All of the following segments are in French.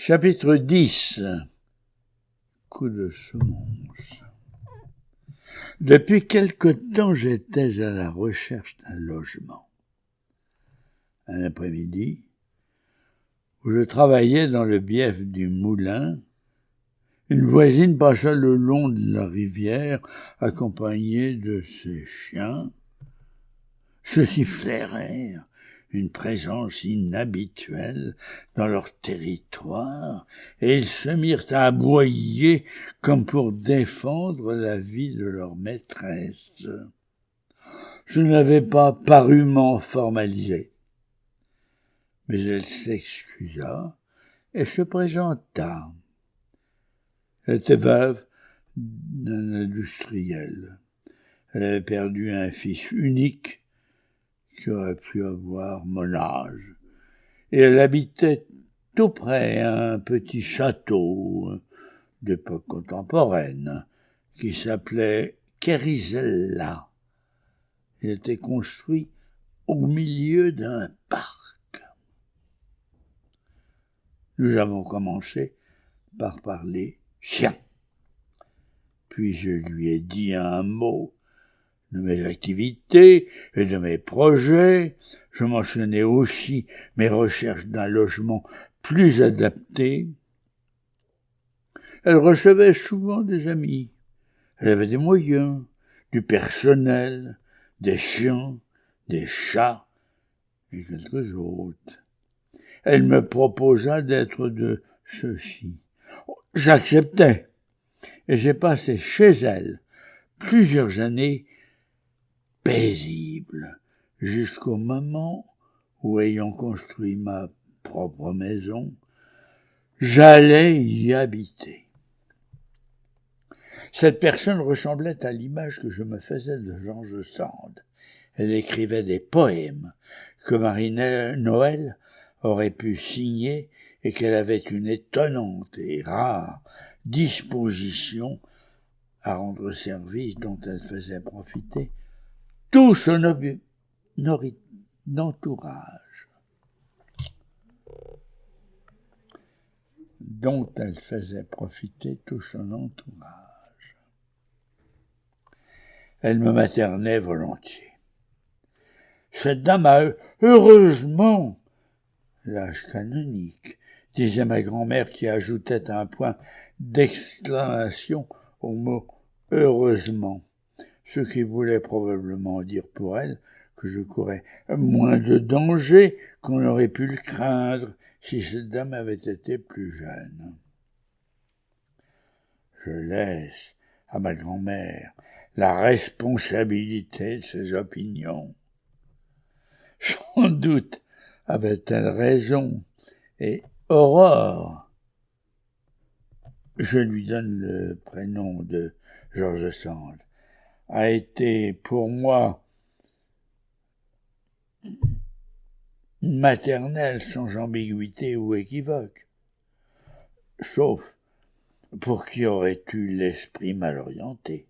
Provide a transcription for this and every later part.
Chapitre 10. Coup de semonce. Depuis quelque temps, j'étais à la recherche d'un logement. Un après-midi, où je travaillais dans le bief du moulin, une voisine passa le long de la rivière, accompagnée de ses chiens. Ceux-ci flairèrent une présence inhabituelle dans leur territoire, et ils se mirent à aboyer comme pour défendre la vie de leur maîtresse. Je n'avais pas paru m'en formaliser, mais elle s'excusa et se présenta. Elle était veuve d'un industriel. Elle avait perdu un fils unique qui aurait pu avoir mon âge, et elle habitait tout près un petit château d'époque contemporaine qui s'appelait Kérizella. Il était construit au milieu d'un parc. Nous avons commencé par parler chien. Puis je lui ai dit un mot de mes activités et de mes projets. Je mentionnais aussi mes recherches d'un logement plus adapté. Elle recevait souvent des amis. Elle avait des moyens, du personnel, des chiens, des chats et quelques autres. Elle me proposa d'être de ceux-ci. J'acceptais et j'ai passé chez elle plusieurs années paisible, jusqu'au moment où, ayant construit ma propre maison, j'allais y habiter. Cette personne ressemblait à l'image que je me faisais de George Sand. Elle écrivait des poèmes que Marie-Noël aurait pu signer et qu'elle avait une étonnante et rare disposition à rendre service dont elle faisait profiter tout son entourage, dont elle faisait profiter tout son entourage. Elle me maternait volontiers. Cette dame a heureusement l'âge canonique, disait ma grand-mère qui ajoutait un point d'exclamation au mot heureusement, ce qui voulait probablement dire pour elle que je courais moins de danger qu'on aurait pu le craindre si cette dame avait été plus jeune. Je laisse à ma grand-mère la responsabilité de ses opinions. Sans doute avait-elle raison, et Aurore, je lui donne le prénom de George Sand, a été pour moi maternelle sans ambiguïté ou équivoque, sauf pour qui aurait eu l'esprit mal orienté.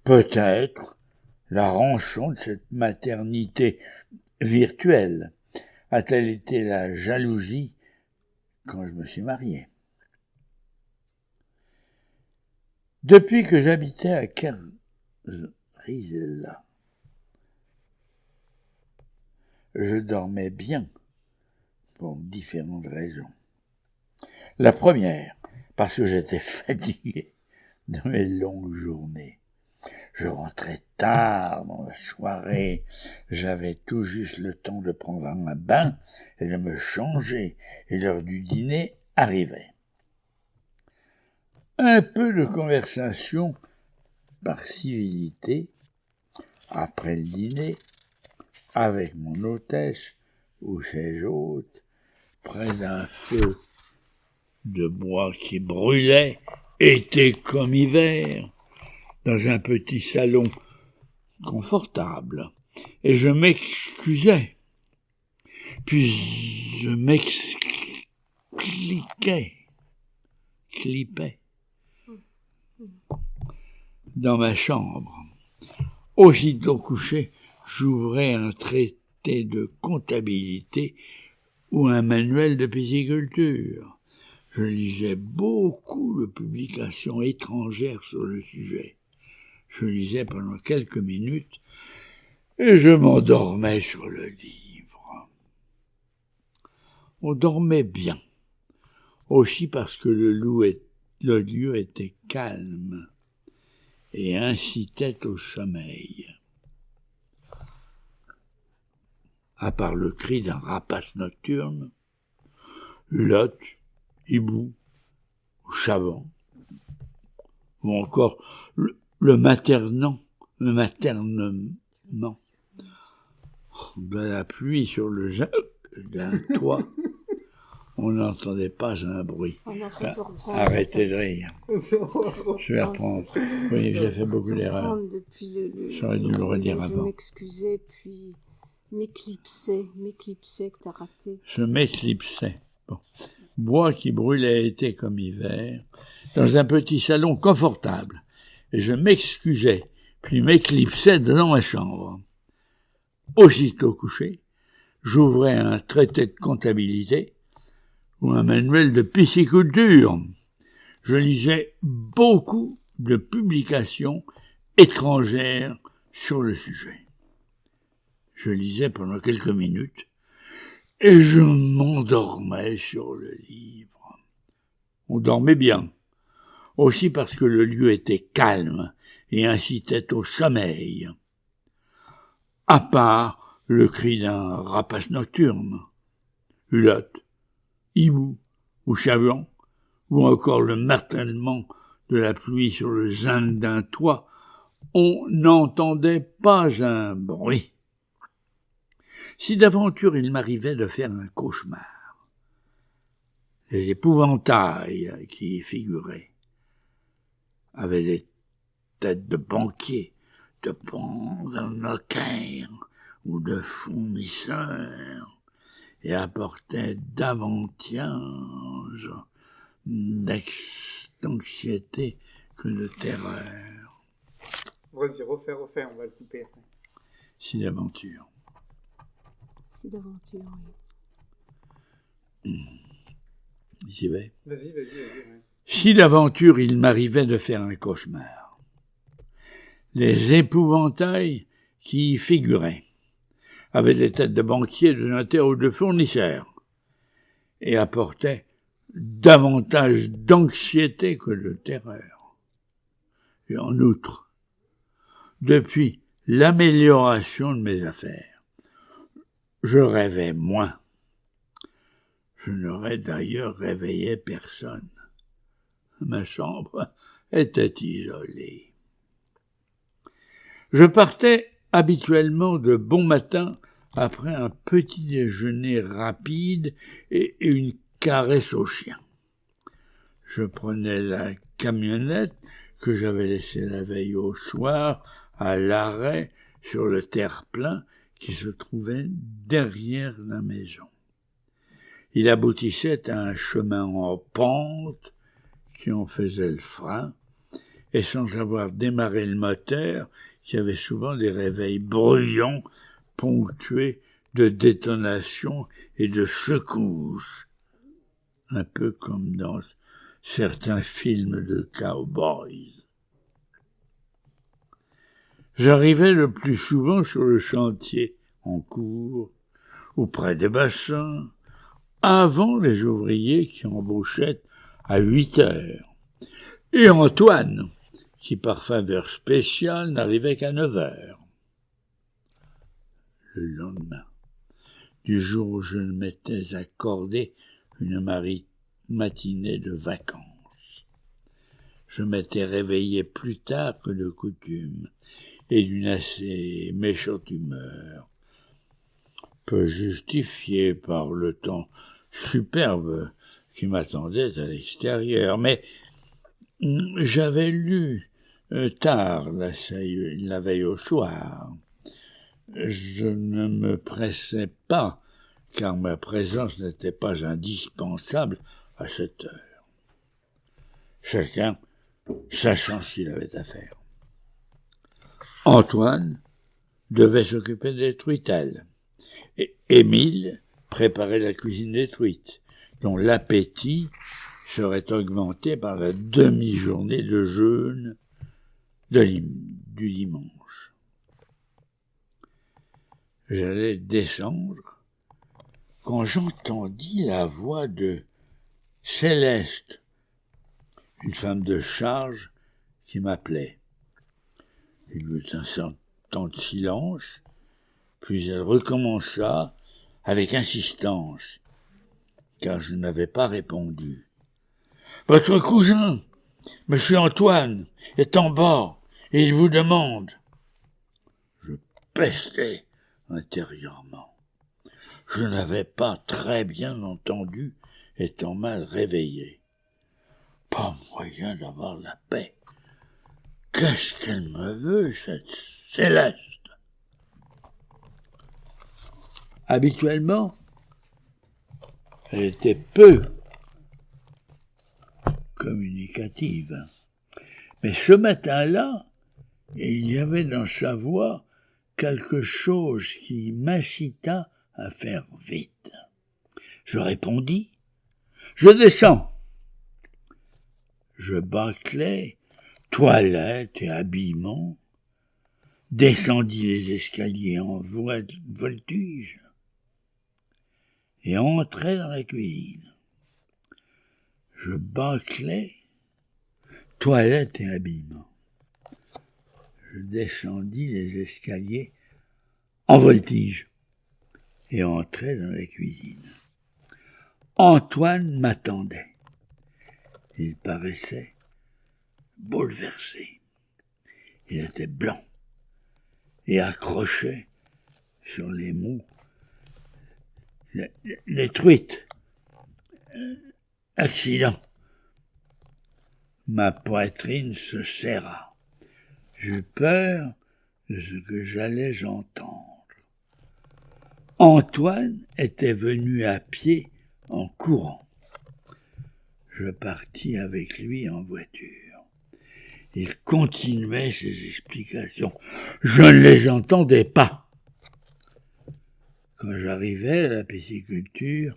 Peut-être la rançon de cette maternité virtuelle a-t-elle été la jalousie quand je me suis marié. Depuis que j'habitais à Kérizella, je dormais bien pour différentes raisons. La première, parce que j'étais fatigué de mes longues journées. Je rentrais tard dans la soirée, j'avais tout juste le temps de prendre un bain et de me changer, et l'heure du dîner arrivait. Un peu de conversation par civilité, après le dîner, avec mon hôtesse ou ses hôtes, près d'un feu de bois qui brûlait, été comme hiver, dans un petit salon confortable, et je m'excusais, puis je clipais dans ma chambre. Aussitôt couché, j'ouvrais un traité de comptabilité ou un manuel de pisciculture. Je lisais beaucoup de publications étrangères sur le sujet. Je lisais pendant quelques minutes et je m'endormais sur le livre. On dormait bien, aussi parce que le lieu était calme et incitait au sommeil. À part le cri d'un rapace nocturne, hulotte, hibou, chavant, ou encore le maternement de la pluie sur le d'un toit. On n'entendait pas un bruit. Arrêtez de rire. Je vais reprendre. Oui, j'ai fait beaucoup d'erreurs. J'aurais dû le redire avant. Je m'excusais, puis m'éclipsais que t'as raté. Je m'éclipsais. Bon. Bois qui brûlait été comme hiver, dans un petit salon confortable, et je m'excusais, puis m'éclipsais dans ma chambre. Aussitôt couché, j'ouvrais un traité de comptabilité ou un manuel de pisciculture. Je lisais beaucoup de publications étrangères sur le sujet. Je lisais pendant quelques minutes et je m'endormais sur le livre. On dormait bien, aussi parce que le lieu était calme et incitait au sommeil. À part le cri d'un rapace nocturne, hulotte, hibou ou chavant, ou encore le martèlement de la pluie sur le zinc d'un toit, on n'entendait pas un bruit. Si d'aventure il m'arrivait de faire un cauchemar, les épouvantails qui y figuraient avaient des têtes de banquiers, de notaires ou de fournisseurs, et apportait davantage d'anxiété que de terreur. Vas-y, refais, on va le couper. Si d'aventure. J'y vais. Vas-y. Si d'aventure il m'arrivait de faire un cauchemar, les épouvantails qui y figuraient avaient des têtes de banquiers, de notaires ou de fournisseurs, et apportaient davantage d'anxiété que de terreur. Et en outre, depuis l'amélioration de mes affaires, je rêvais moins. Je n'aurais d'ailleurs réveillé personne. Ma chambre était isolée. Je partais habituellement de bon matin après un petit déjeuner rapide et une caresse au chien. Je prenais la camionnette que j'avais laissée la veille au soir à l'arrêt sur le terre-plein qui se trouvait derrière la maison. Il aboutissait à un chemin en pente qui en faisait le frein, et sans avoir démarré le moteur, qui avait souvent des réveils bruyants, ponctués de détonations et de secousses, un peu comme dans certains films de cow-boys. J'arrivais le plus souvent sur le chantier, en cours, ou près des bassins, avant les ouvriers qui embauchaient à 8 heures, et Antoine, qui par faveur spéciale n'arrivait qu'à 9 heures. Le lendemain, du jour où je m'étais accordé une matinée de vacances, je m'étais réveillé plus tard que de coutume, et d'une assez méchante humeur, peu justifiée par le temps superbe qui m'attendait à l'extérieur, mais j'avais lu tard la veille au soir. Je ne me pressais pas, car ma présence n'était pas indispensable à cette heure. Chacun sachant ce qu'il avait à faire. Antoine devait s'occuper des truitelles, et Émile préparer la cuisine des truites, dont l'appétit serait augmenté par la demi-journée de jeûne du dimanche. J'allais descendre quand j'entendis la voix de Céleste, une femme de charge qui m'appelait. Il y eut un certain temps de silence, puis elle recommença avec insistance, car je n'avais pas répondu. « Votre cousin, Monsieur Antoine, est en bas, et il vous demande. » Je pestais intérieurement. Je n'avais pas très bien entendu, étant mal réveillé. Pas moyen d'avoir la paix. Qu'est-ce qu'elle me veut, cette Céleste? Habituellement, elle était peu communicative. Mais ce matin-là, il y avait dans sa voix quelque chose qui m'incita à faire vite. Je répondis. Je descends. Je bâclai, toilette et habillement, descendis les escaliers en voltige et entrai dans la cuisine. Je bâclai, toilette et habillement. Je descendis les escaliers en voltige et entrai dans la cuisine. Antoine m'attendait. Il paraissait bouleversé. Il était blanc et accrochait sur les mots les truites. Accident. Ma poitrine se serra. J'eus peur de ce que j'allais entendre. Antoine était venu à pied en courant. Je partis avec lui en voiture. Il continuait ses explications. Je ne les entendais pas. Quand j'arrivai à la pisciculture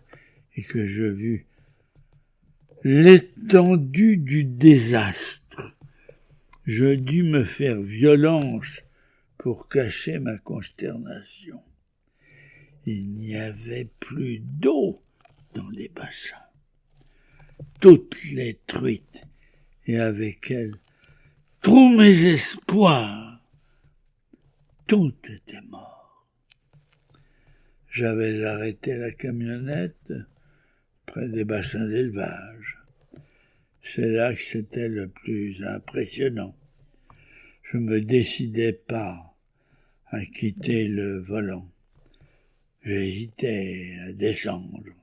et que je vis l'étendue du désastre, je dus me faire violence pour cacher ma consternation. Il n'y avait plus d'eau dans les bassins. Toutes les truites, et avec elles tous mes espoirs, tout était mort. J'avais arrêté la camionnette près des bassins d'élevage. C'est là que c'était le plus impressionnant. Je me décidais pas à quitter le volant. J'hésitais à descendre.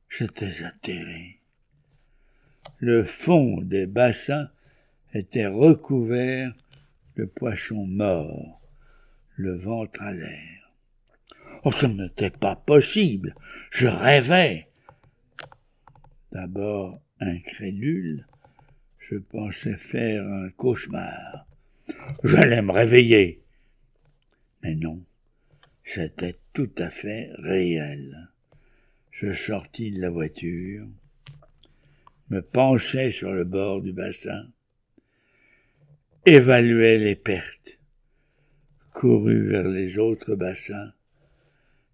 J'étais atterré. Le fond des bassins était recouvert de poissons morts, le ventre à l'air. Oh, ce n'était pas possible. Je rêvais. D'abord incrédule, je pensais faire un cauchemar. J'allais me réveiller. Mais non, c'était tout à fait réel. Je sortis de la voiture, me penchai sur le bord du bassin, évaluai les pertes, courus vers les autres bassins.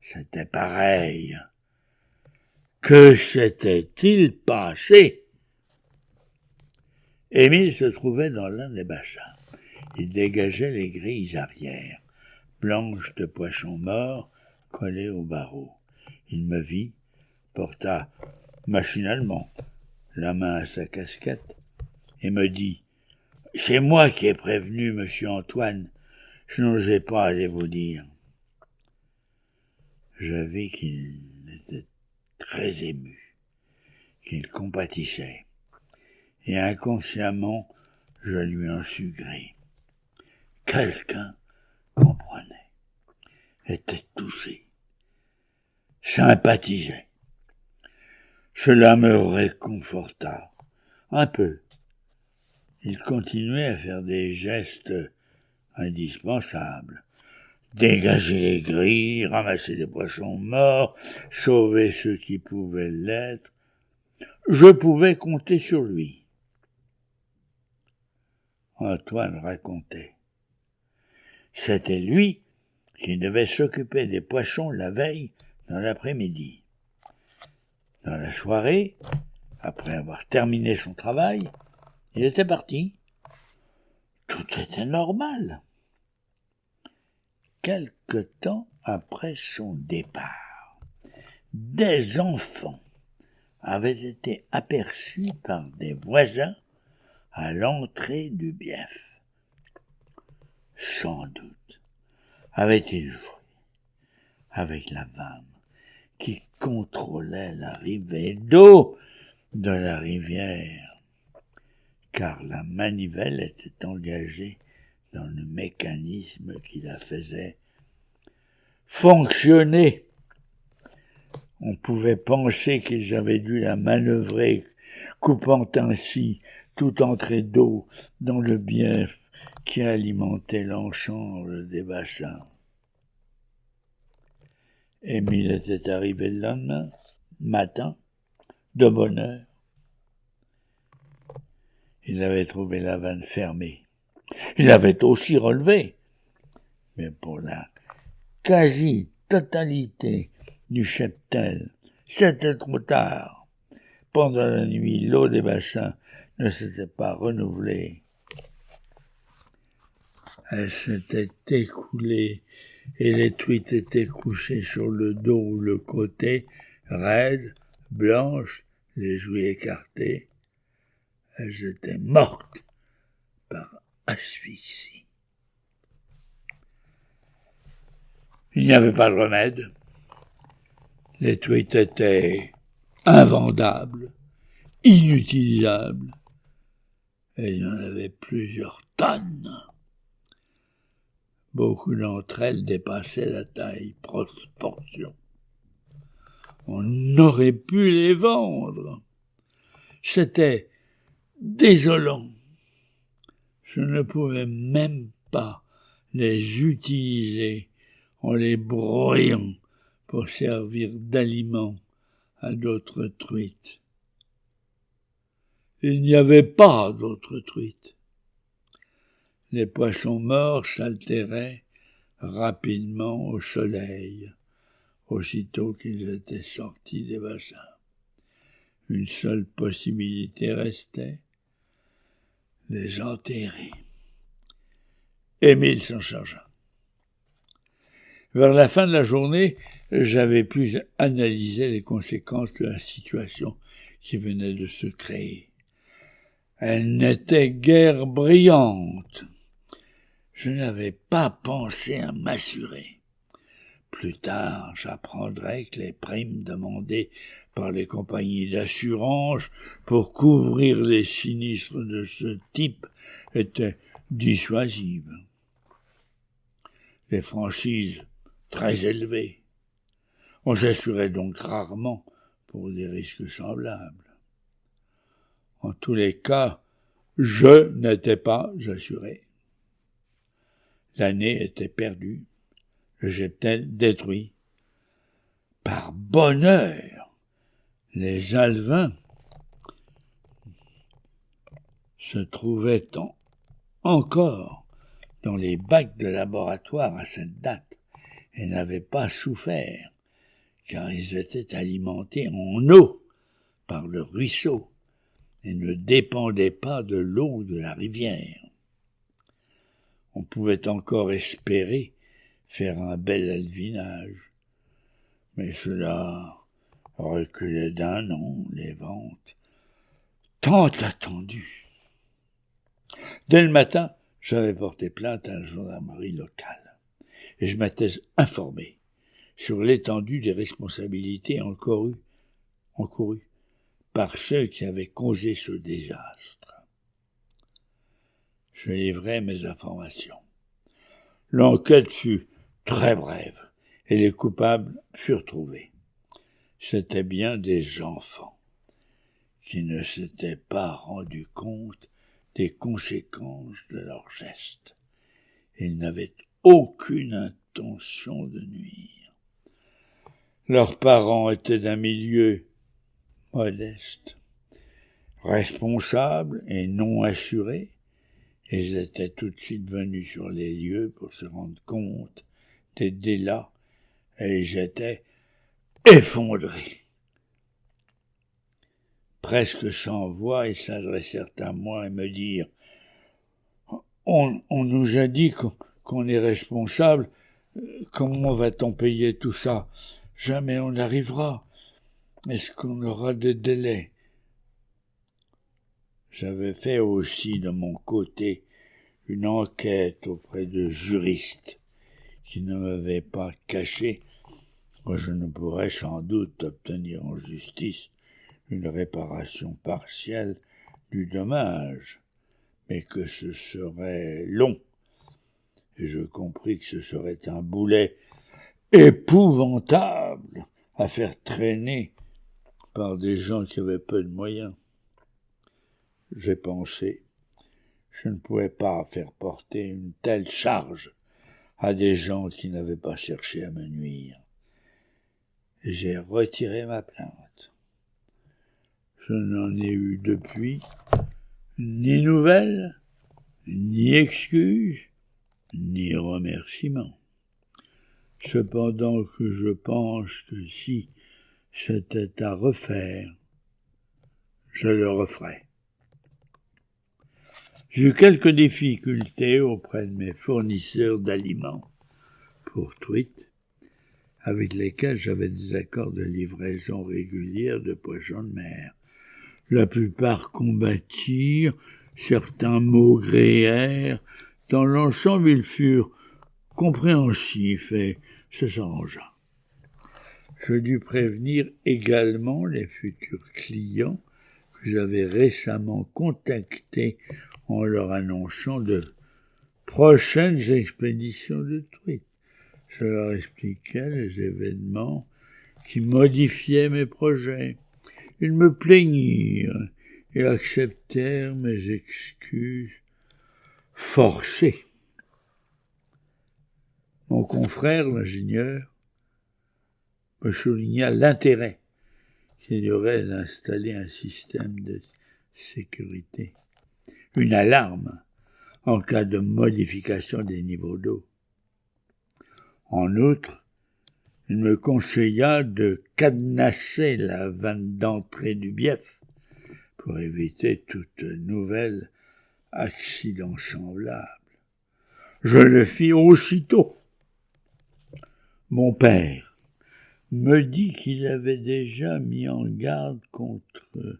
C'était pareil. Que s'était-il passé? Émile se trouvait dans l'un des bassins. Il dégageait les grilles arrière, blanches de poissons morts collées au barreau. Il me vit, porta machinalement la main à sa casquette et me dit « C'est moi qui ai prévenu monsieur Antoine, je n'osais pas aller vous dire. » Je vis qu'il était très ému, qu'il compatissait, et inconsciemment je lui en sus gré. Quelqu'un comprenait, était touché, sympathisait. Cela me réconforta un peu. Il continuait à faire des gestes indispensables, dégager les grilles, ramasser les poissons morts, sauver ceux qui pouvaient l'être. Je pouvais compter sur lui. Antoine racontait. C'était lui qui devait s'occuper des poissons la veille dans l'après-midi. Dans la soirée, après avoir terminé son travail, il était parti. Tout était normal. Quelque temps après son départ, des enfants avaient été aperçus par des voisins à l'entrée du bief. Sans doute avaient-ils joué avec la vanne qui contrôlait l'arrivée d'eau de la rivière, car la manivelle était engagée dans le mécanisme qui la faisait fonctionner. On pouvait penser qu'ils avaient dû la manœuvrer, coupant ainsi toute entrée d'eau dans le bief qui alimentait l'ensemble des bassins. Émile était arrivé le lendemain matin, de bonne heure. Il avait trouvé la vanne fermée. Il l'avait aussi relevée, mais pour la quasi-totalité du cheptel, c'était trop tard. Pendant la nuit, l'eau des bassins ne s'était pas renouvelée. Elle s'était écoulée et les truites étaient couchées sur le dos ou le côté, raides, blanches, les joues écartées. Elles étaient mortes par asphyxie. Il n'y avait pas de remède. Les truites étaient invendables, inutilisables, et il y en avait plusieurs tonnes. Beaucoup d'entre elles dépassaient la taille proportion. On aurait pu les vendre. C'était désolant. Je ne pouvais même pas les utiliser en les broyant pour servir d'aliment à d'autres truites. Il n'y avait pas d'autres truites. Les poissons morts s'altéraient rapidement au soleil, aussitôt qu'ils étaient sortis des bassins. Une seule possibilité restait, les enterrer. Émile s'en chargea. Vers la fin de la journée, j'avais pu analyser les conséquences de la situation qui venait de se créer. Elle n'était guère brillante. Je n'avais pas pensé à m'assurer. Plus tard, j'apprendrai que les primes demandées par les compagnies d'assurance pour couvrir les sinistres de ce type étaient dissuasives. Les franchises très élevées. On s'assurait donc rarement pour des risques semblables. En tous les cas, je n'étais pas assuré. L'année était perdue, le cheptel détruit. Par bonheur, les alevins se trouvaient encore dans les bacs de laboratoire à cette date et n'avaient pas souffert, car ils étaient alimentés en eau par le ruisseau et ne dépendaient pas de l'eau de la rivière. On pouvait encore espérer faire un bel alvinage, mais cela reculait d'un an les ventes, tant attendues. Dès le matin, j'avais porté plainte à la gendarmerie locale, et je m'étais informé sur l'étendue des responsabilités encourues par ceux qui avaient causé ce désastre. Je livrai mes informations. L'enquête fut très brève, et les coupables furent trouvés. C'étaient bien des enfants qui ne s'étaient pas rendus compte des conséquences de leurs gestes. Ils n'avaient aucune l'intention de nuire. Leurs parents étaient d'un milieu modeste, responsables et non assurés. Ils étaient tout de suite venus sur les lieux pour se rendre compte des délais et ils étaient effondrés. Presque sans voix, ils s'adressèrent à moi et me dirent « On nous a dit qu'on est responsable. Comment va-t-on payer tout ça? Jamais on n'arrivera. Est-ce qu'on aura des délais ?» J'avais fait aussi de mon côté une enquête auprès de juristes qui ne m'avaient pas caché que je ne pourrais sans doute obtenir en justice une réparation partielle du dommage, mais que ce serait long, et je compris que ce serait un boulet épouvantable à faire traîner par des gens qui avaient peu de moyens. J'ai pensé, je ne pouvais pas faire porter une telle charge à des gens qui n'avaient pas cherché à me nuire. Et j'ai retiré ma plainte. Je n'en ai eu depuis ni nouvelles, ni excuses, ni remerciements. Cependant que je pense que si c'était à refaire, je le referais. J'ai eu quelques difficultés auprès de mes fournisseurs d'aliments pour truites, avec lesquels j'avais des accords de livraison régulière de poissons de mer. La plupart combattirent, certains maugréèrent. Dans l'ensemble, ils furent compréhensifs et se s'arrangea. Je dus prévenir également les futurs clients que j'avais récemment contactés en leur annonçant de prochaines expéditions de truites. Je leur expliquais les événements qui modifiaient mes projets. Ils me plaignirent et acceptèrent mes excuses forcées. Mon confrère, l'ingénieur, me souligna l'intérêt qu'il y aurait d'installer un système de sécurité, une alarme en cas de modification des niveaux d'eau. En outre, il me conseilla de cadenasser la vanne d'entrée du bief pour éviter toute nouvelle accident semblable. Je le fis aussitôt. Mon père me dit qu'il m'avait déjà mis en garde contre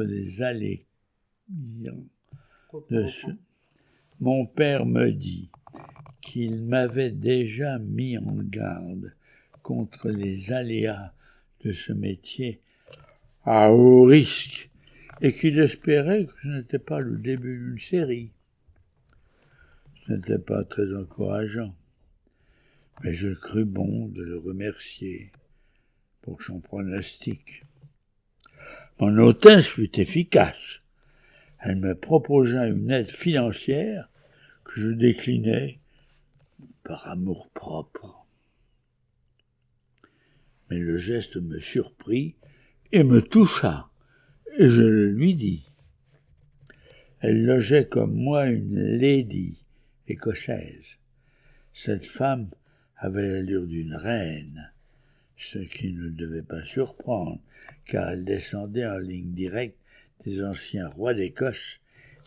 les aléas de ce... Mon père me dit qu'il m'avait déjà mis en garde contre les aléas de ce métier à haut risque et qu'il espérait que ce n'était pas le début d'une série. Ce n'était pas très encourageant, mais je crus bon de le remercier pour son pronostic. Mon hôtesse fut efficace. Elle me proposa une aide financière que je déclinai par amour-propre. Mais le geste me surprit et me toucha, et je le lui dis. Elle logeait comme moi une lady écossaise. Cette femme avait l'allure d'une reine, ce qui ne devait pas surprendre, car elle descendait en ligne directe des anciens rois d'Écosse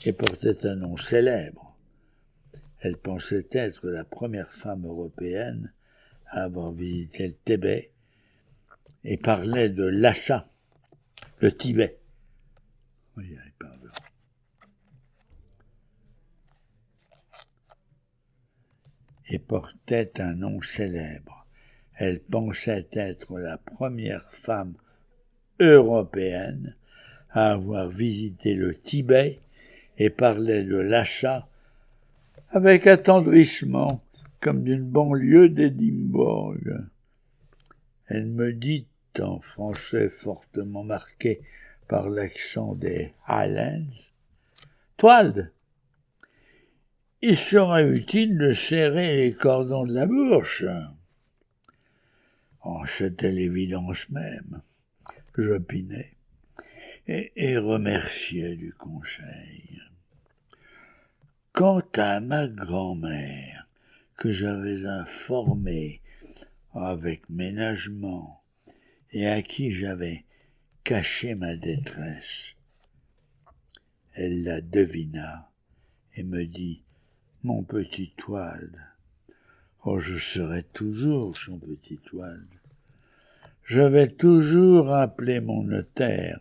et portait un nom célèbre. Elle pensait être la première femme européenne à avoir visité le Tibet et parlait de Lhasa, le Tibet. Oui, pardon. Et portait un nom célèbre. Elle pensait être la première femme européenne à avoir visité le Tibet et parlait de Lhasa avec attendrissement, comme d'une banlieue d'Édimbourg. Elle me dit, en français fortement marqué par l'accent des Highlands, « Toilde, il sera utile de serrer les cordons de la bourse. Oh, c'était l'évidence même, j'opinais, et remerciais du conseil. Quant à ma grand-mère, que j'avais informée avec ménagement et à qui j'avais caché ma détresse, elle la devina et me dit « Mon petit Toile ». Oh, je serai toujours son petit Toile. Je vais toujours appeler mon notaire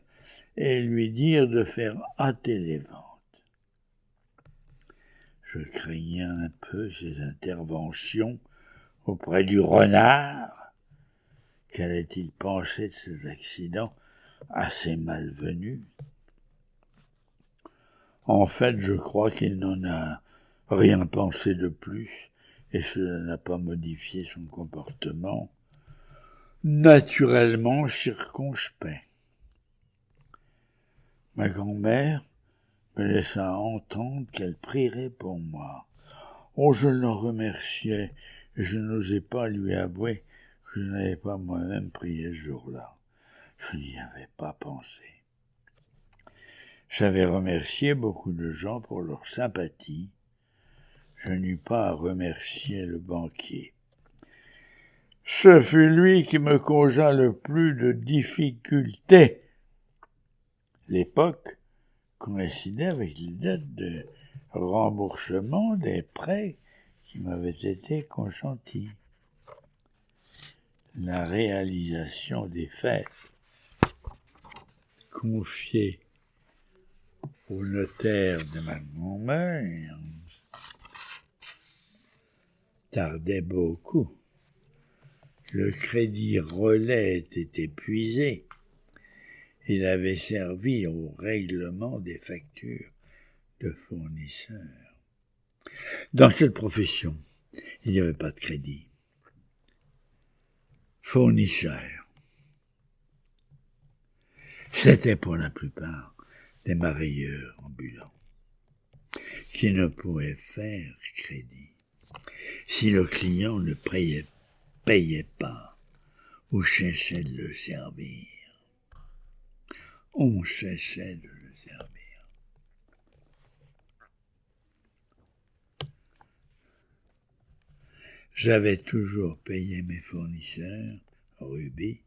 et lui dire de faire hâter les ventes. Je craignais un peu ses interventions auprès du renard. Qu'allait-il penser de ces accidents assez malvenus? En fait, je crois qu'il n'en a rien pensé de plus, et cela n'a pas modifié son comportement naturellement circonspect. Ma grand-mère me laissa entendre qu'elle prierait pour moi. Oh, je l'en remerciais, et je n'osais pas lui avouer que je n'avais pas moi-même prié ce jour-là. Je n'y avais pas pensé. J'avais remercié beaucoup de gens pour leur sympathie. Je n'eus pas à remercier le banquier. Ce fut lui qui me causa le plus de difficultés. L'époque coïncidait avec les dates de remboursement des prêts qui m'avaient été consentis. La réalisation des fêtes confiée au notaire de ma grand-mère tardait beaucoup. Le crédit relais était épuisé. Il avait servi au règlement des factures de fournisseurs. Dans cette profession, il n'y avait pas de crédit. Fournisseurs. C'était pour la plupart des marailleurs ambulants qui ne pouvaient faire crédit. Si le client ne payait pas ou cessait de le servir, on cessait de le servir. J'avais toujours payé mes fournisseurs, rubis,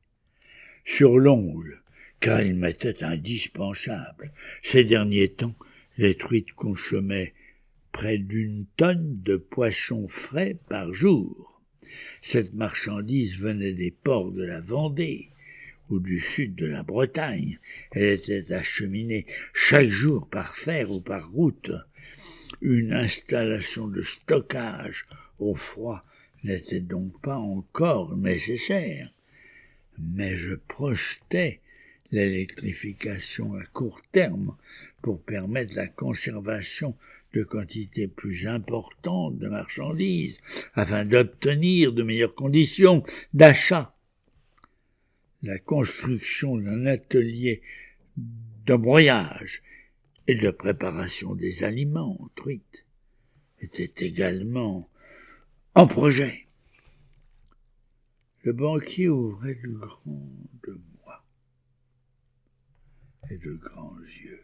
sur l'ongle, car ils m'étaient indispensables. Ces derniers temps, les truites consommaient près d'1 tonne de poissons frais par jour. Cette marchandise venait des ports de la Vendée ou du sud de la Bretagne. Elle était acheminée chaque jour par fer ou par route. Une installation de stockage au froid n'était donc pas encore nécessaire. Mais je projetais l'électrification à court terme pour permettre la conservation de quantités plus importantes de marchandises afin d'obtenir de meilleures conditions d'achat. La construction d'un atelier de broyage et de préparation des aliments truites était également en projet. Le banquier ouvrait de grandes mois et de grands yeux.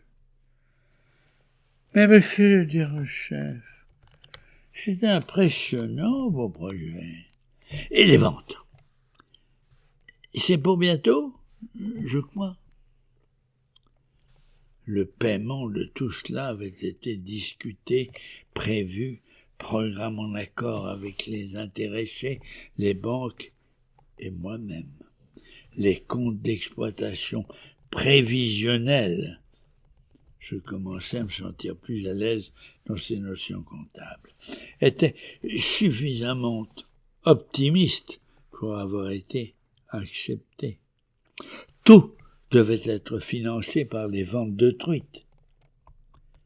Mais monsieur le directeur, c'est impressionnant vos projets. Et les ventes? C'est pour bientôt, je crois. Le paiement de tout cela avait été discuté, prévu, programme en accord avec les intéressés, les banques et moi-même. Les comptes d'exploitation prévisionnels. Je commençais à me sentir plus à l'aise dans ces notions comptables. Étaient suffisamment optimistes pour avoir été accepté. Tout devait être financé par les ventes de truites.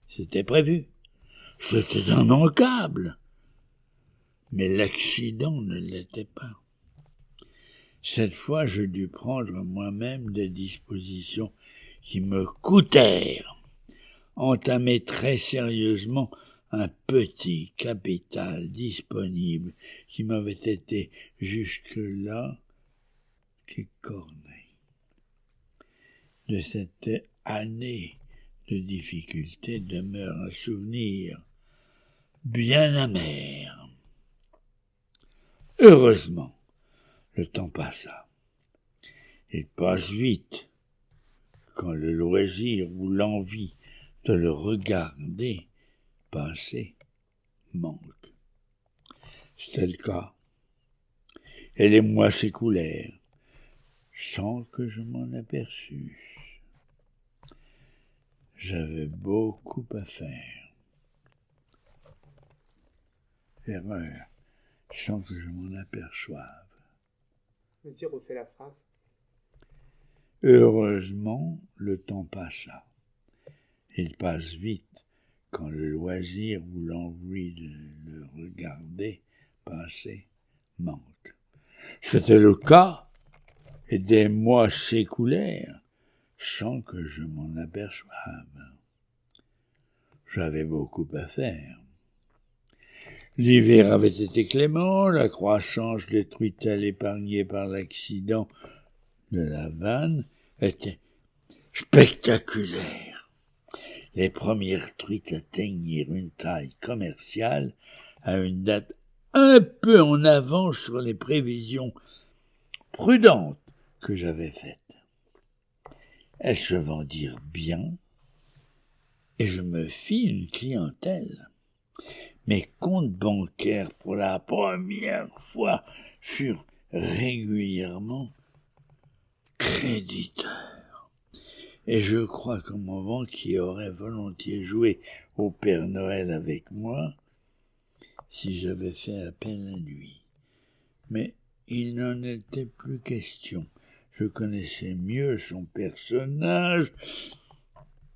C'était prévu. C'était immanquable. Mais l'accident ne l'était pas. Cette fois, je dus prendre moi-même des dispositions qui me coûtèrent. Entamer très sérieusement un petit capital disponible qui m'avait été jusque-là qu'écorné. De cette année de difficulté demeure un souvenir bien amer. Heureusement, le temps passa. Il passe vite quand le loisir ou l'envie de le regarder passer manque. C'était le cas. Et les mois s'écoulèrent sans que je m'en aperçusse. J'avais beaucoup à faire. Erreur, sans que je m'en aperçoive. Vas-y, refais la phrase. Heureusement, le temps passa. Il passe vite quand le loisir ou l'envie de le regarder passer manque. C'était le cas, et des mois s'écoulèrent sans que je m'en aperçoive. J'avais beaucoup à faire. L'hiver avait été clément, la croissance des truitelles épargnées par l'accident de la vanne était spectaculaire. Les premières truites atteignirent une taille commerciale à une date un peu en avance sur les prévisions prudentes que j'avais faites. Elles se vendirent bien et je me fis une clientèle. Mes comptes bancaires pour la première fois furent régulièrement créditeurs. Et je crois que mon banquier aurait volontiers joué au Père Noël avec moi si j'avais fait appel à lui. Mais il n'en était plus question. Je connaissais mieux son personnage.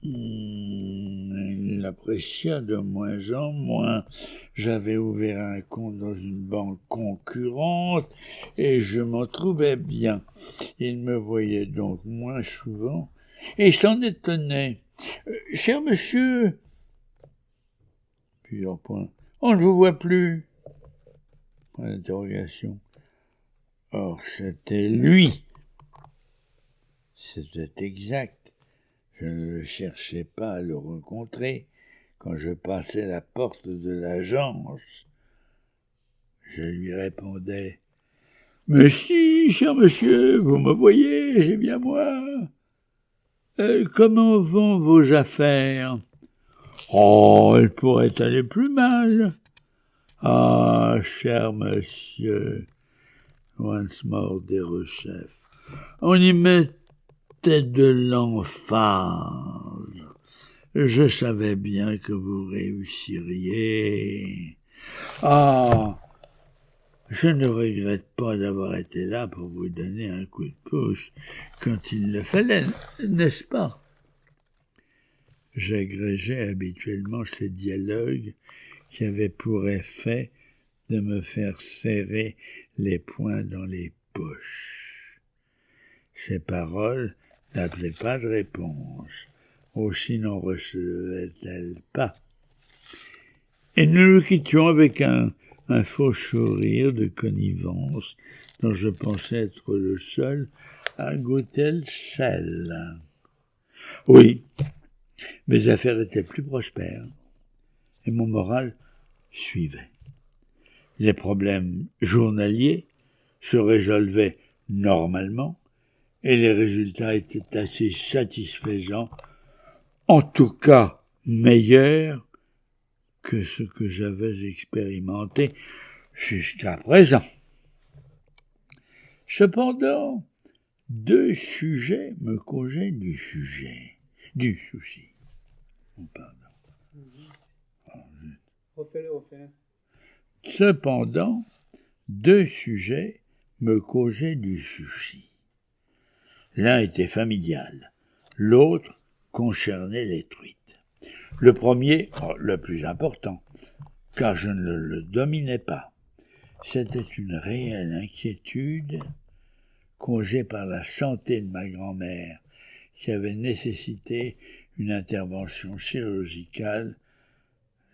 Il l'apprécia de moins en moins. J'avais ouvert un compte dans une banque concurrente et je m'en trouvais bien. Il me voyait donc moins souvent et s'en étonnait. Cher monsieur, plusieurs points. On ne vous voit plus. Point d'interrogation. Or, c'était lui. C'était exact. Je ne le cherchais pas à le rencontrer. Quand je passais la porte de l'agence, je lui répondais « Mais si, cher monsieur, vous me voyez, c'est bien moi. Comment vont vos affaires ?»« Oh, elles pourraient aller plus mal. »« Ah, cher monsieur, once more Déruchef, on y mettait de l'emphase. Je savais bien que vous réussiriez. Ah, je ne regrette pas d'avoir été là pour vous donner un coup de pouce quand il le fallait, n'est-ce pas ?» J'agrégeais habituellement ces dialogues qui avaient pour effet de me faire serrer les poings dans les poches. Ces paroles n'appelaient pas de réponse. Aussi n'en recevait-elle pas. Et nous nous quittions avec un faux sourire de connivence dont je pensais être le seul à goûter le sel. Oui, mes affaires étaient plus prospères et mon moral suivait. Les problèmes journaliers se résolvaient normalement et les résultats étaient assez satisfaisants, en tout cas meilleurs que ce que j'avais expérimenté jusqu'à présent. Cependant, deux sujets me causaient du souci. Oh, pardon. Refais-le. Cependant, deux sujets me causaient du souci. L'un était familial, l'autre concernait les truites. Le premier, le plus important, car je ne le dominais pas, c'était une réelle inquiétude causée par la santé de ma grand-mère, qui avait nécessité une intervention chirurgicale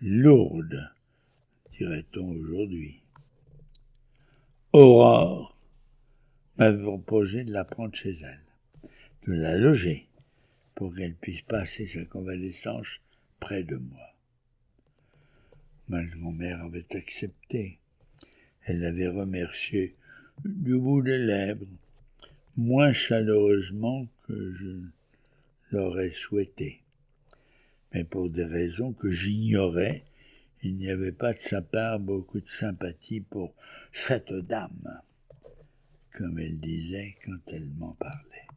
lourde, dirait-on aujourd'hui. Aurore m'avait proposé de la prendre chez elle, de la loger, pour qu'elle puisse passer sa convalescence près de moi. Ma grand-mère avait accepté. Elle l'avait remercié du bout des lèvres, moins chaleureusement que je l'aurais souhaité. Mais pour des raisons que j'ignorais, il n'y avait pas de sa part beaucoup de sympathie pour cette dame, comme elle disait quand elle m'en parlait.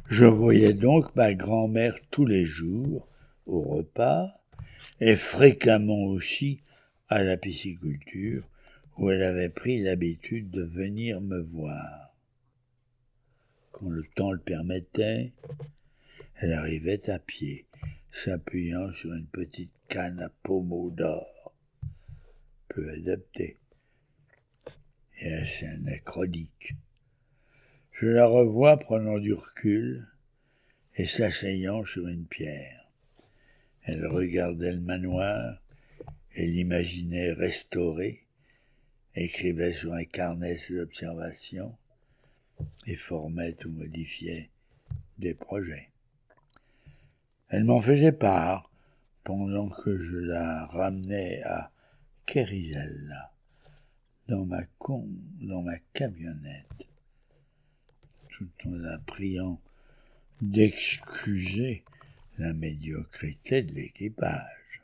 Je voyais donc ma grand-mère tous les jours, au repas, et fréquemment aussi à la pisciculture, où elle avait pris l'habitude de venir me voir. Quand le temps le permettait, elle arrivait à pied, s'appuyant sur une petite canne à pommeau d'or, peu adaptée, et assez anachronique. Je la revois prenant du recul et s'asseyant sur une pierre. Elle regardait le manoir et l'imaginait restauré, écrivait sur un carnet ses observations et formait ou modifiait des projets. Elle m'en faisait part pendant que je la ramenais à Kérizella, dans ma camionnette, tout en la priant d'excuser la médiocrité de l'équipage.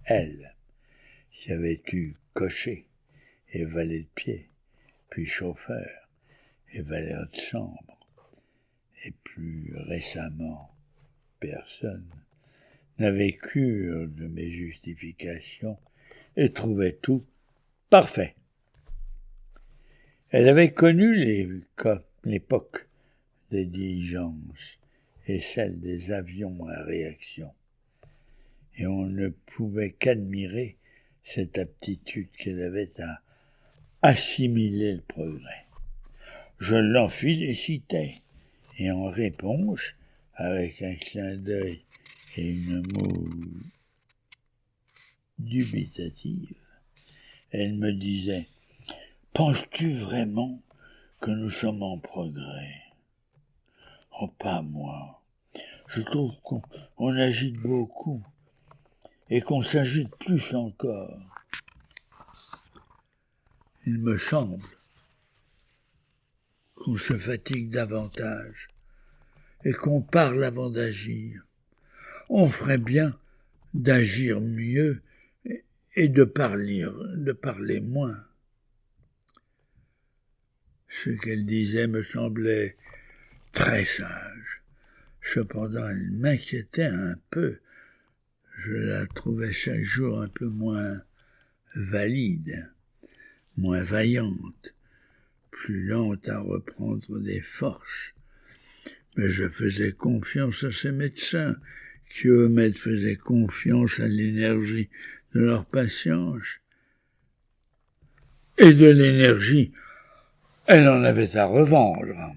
Elle, qui avait eu cocher et valet de pied, puis chauffeur et valet de chambre, et plus récemment personne, n'avait cure de mes justifications et trouvait tout parfait. Elle avait connu l'époque des diligences et celle des avions à réaction, et on ne pouvait qu'admirer cette aptitude qu'elle avait à assimiler le progrès. Je l'en félicitais, et en réponse, avec un clin d'œil et une moue dubitative, elle me disait « Penses-tu vraiment que nous sommes en progrès ? Oh, pas moi. Je trouve qu'on agite beaucoup et qu'on s'agite plus encore. Il me semble qu'on se fatigue davantage et qu'on parle avant d'agir. On ferait bien d'agir mieux et de parler moins. » Ce qu'elle disait me semblait très sage. Cependant, elle m'inquiétait un peu. Je la trouvais chaque jour un peu moins valide, moins vaillante, plus lente à reprendre des forces. Mais je faisais confiance à ces médecins, qui eux-mêmes faisaient confiance à l'énergie de leur patience. Et de l'énergie, elle en avait à revendre.